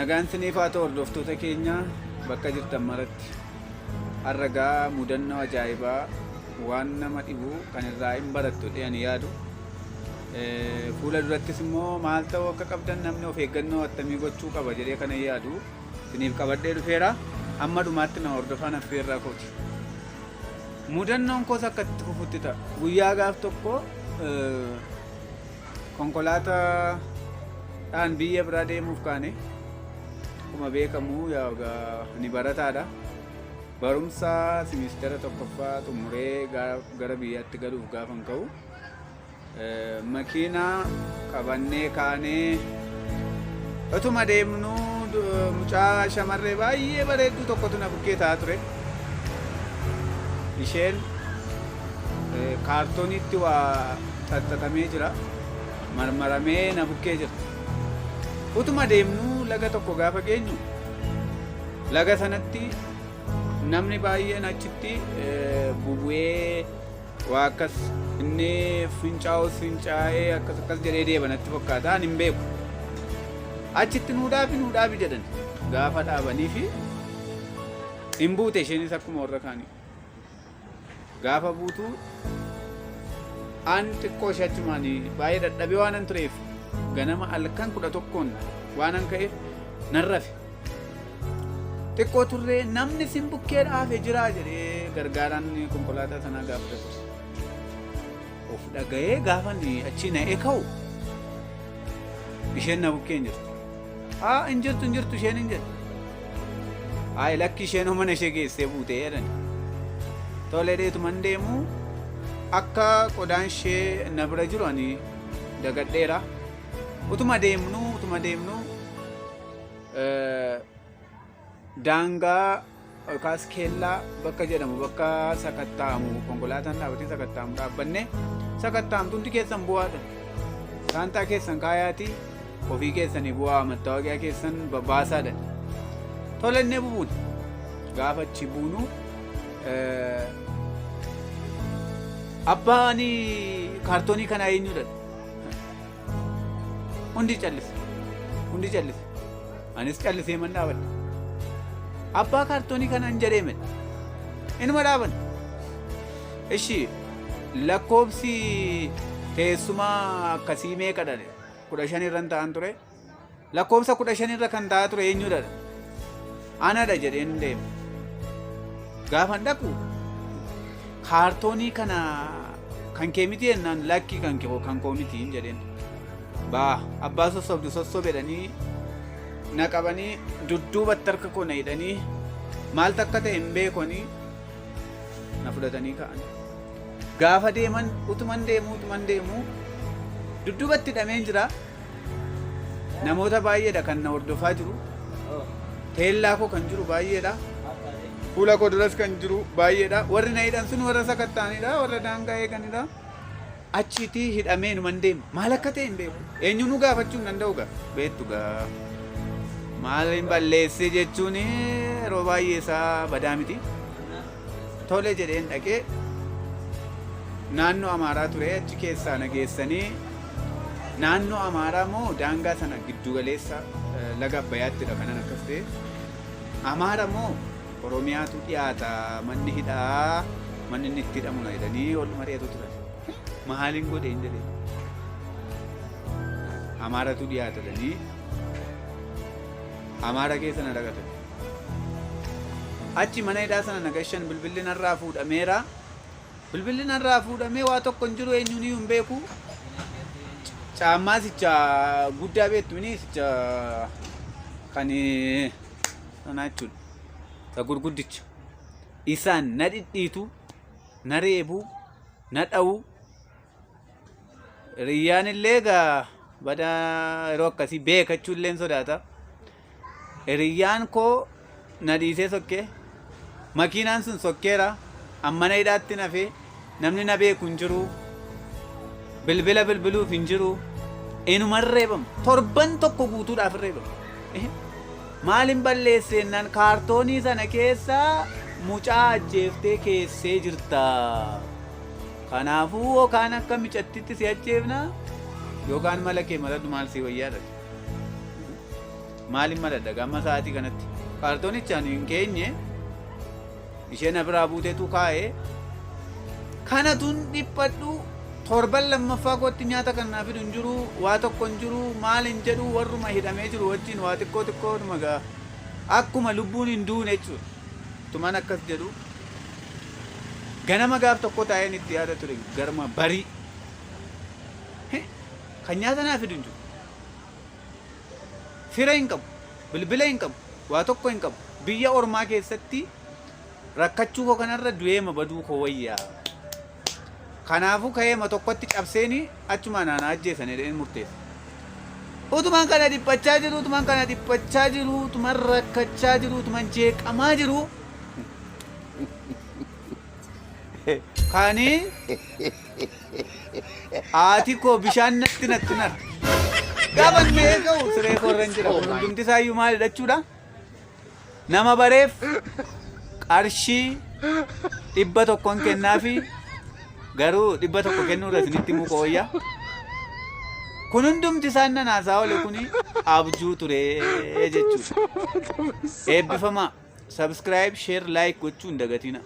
nagaan siniif haa ta'u hordoftoota keenya bakka jirtan maratti arragaa mudannoo ajaa'ibaa waan nama dhibu kan irraa hin barattu jedhanii yaadu. Fuula durattis immoo maal ta'uu akka qabdan namni of eeggannoo attamii gochuu qaba jedhee kana yaadu siniif qabadhee dhufeera. Amma dhumaatti na hordofaa affeerraa kooti. Mudannoon koos akka itti fufutti ta'a. Guyyaa gaaf tokko konkolaataadhaan biyya biraa deemuuf kaane. Akkuma beekamu ni barataadha. Barumsa simistera tokkoffaa xumuree gara biyyaatti galuuf gaafan ka'u. Makiinaa qabannee kaanee otuma deemnu mucaa shamarree baay'ee bareedduu tokkotu na bukkee taa'aa ture. Isheen kaartooniitti waa xaxxatamee jira. Marmaramee na bukkee jira. Utuma deemnu laga tokko gaafa geenyu laga sanatti namni baay'een achitti bubu'ee waa akkas inni fincaa'ee akkas jedhee deebanatti fakkaata. Ani hin beeku. Achitti nuudhaafi jedhan gaafa dhaabanii fi hin buute isheenis akkuma warra kaanii. Gaafa buutu an xiqqoo ishee achumaanii baay'ee dadhabee waan an tureef ganama halkan 11 waan an ka'eef nan rafe. Xiqqoo turree namni sin bukkee dhaafe jira jedhee gargaaraan konkolaataa sanaa gaafate. Of dhaga'ee gaafa achi na'ee ka'u isheen na bukkee hin jirtu. Hin jirtu isheen hin jedhu. Lakki isheen mana ishee geessee buutee jedhani. Tolee deetuman deemu akka qodaan ishee na bira jiru ani dagadheera. Utuma deemnu daangaa yookaas keellaa bakka jedhamu bakka sakattaamu konkolaataan dhaabatee sakattaamu dhaabbanne sakattaamtuutti keessan bu'aadha. Saantaa keessan kaayaatii ofii keessanii bu'aa mattaawoqiyaa keessan babbaasaadha. Tolennee bubuun gaafa achi buunu abbaan kaartoonii kanaa eenyudha? Hundi callise. Anis callisee man dhaabadha. Abbaa kaartoonii kanaan jedhee medha. Inuma dhaaban. Ishii lakkoobsi teessumaa akkasii meeqa dhale? 15 irra ta'an ture. Lakkoobsa 15 irra kan ta'aa ture eenyudha? Anadha jedheen deema. Gaafan dhaqu kaartoonii kana kan kee miti jennaan lakki kan koo miti jedheen. Abbaa sossobedhanii na qabanii dudduubatti harka koo na hidhanii maal takka ta'e hin beekanii na fudhatanii ka'an. Gaafa deeman utuman deemu dudduubatti hidhameen jira. Namoota baay'eedha kan na hordofaa jiru. Teellaa koo kan jiru baay'eedha. Fuula koo duras kan jiru baay'eedha. Warri na hidhan sun warra sakattaanidha. Warra daangaa eeganidha. Achiitii hidhamee numan deema. Maal akka ta'e hin beeku. Eenyuun gaafachuu hin danda'u gaa. Beektu gaa. Maal hin balleesse jechuun yeroo baay'ee isaa badaa miti. Tole jedheen dhaqee naannoo Amaaraa ture achi keessaa na geessanii naannoo Amaaraa moo daangaa sana giddu galeessa laga Abbayyaattiidha kanan akkas ta'e. Amaara moo Oromiyaatu dhiyaata manni hidhaa manni inni itti hidhamu na jedhanii ol mari'atu turan. Maaliin godhe hin jedhee. Amaaratu dhiyaata jedhanii Amaara keessa na dhaqatan. Achi mana hidhaa sana nagashan bilbilli narraa fuudhameera. Bilbilli narraa fuudhamee waa tokko hin jiru eenyuun hin beeku. Caammaa sicha guddaa beektu mini sicha kan sanaa jechuudha. Isa gurguddicha. Isaan na dhidhiitu, na reebu, na dha'u. Riyyaan illee egaa badaa yeroo akkasii beekachuu illee sodaata. Riyyaan koo na dhiisee sokkee. Makiinaan sun sokkeera. Ammana hidhaatti nafee namni na beeku hin jiru. Bilbila bilbiluuf hin jiru. Inuman reebama. Torban tokko guutuudhaaf reebama. Maalin balleessennaan kaartoonii sana keessa mucaa ajjeeftee keessee jirta. Kanaafuu yookaan akka micattitti si ajjeefna yookaan mala kee maladhu maal si wayyaadha. maaliin madadda gamma sa'aatii kanatti kaartoonichaan hin keenye isheen biraa buuteetu kaa'ee kanatuun dhiphadhu torban lammaffaa kootti nyaata kan naa fidu hin jiru waa tokko hin jiru maal hin jedhu warruma hidhamee jiru wajjin waa xiqqoo dhumagaa akkuma lubbuun hin duune jechuudha tumaan akkas jedhu ganama gaaf tokko taa'een itti yaada ture garma barii kan nyaata naa fidu hin jiru fira hin qabu bilbila hin qabu waa tokko hin qabu biyya ormaa keessatti rakkachuu koo kanarra du'eema baduu koo wayyaa kanaafuu ka'eema tokkotti cabseeni achuma naana ajjeesanii dheen murteessa utumaan kana dhiphachaa jiru utumaan rakkachaa jiru utumaan jeeqamaa jiru kaanii haati koo bishaan natti nar gaafa meeqa'u siree korran jira hundumti isaayyuu maal hidhachuudha nama bareef qarshii 100 kennaafi garuu 100 kennuudha isinitti muka wayyaa kun hundumti isaan nanaasaa oole kuni abjuu ture jechuudha eebbifamaa subscribe share like gochuu hin dagatina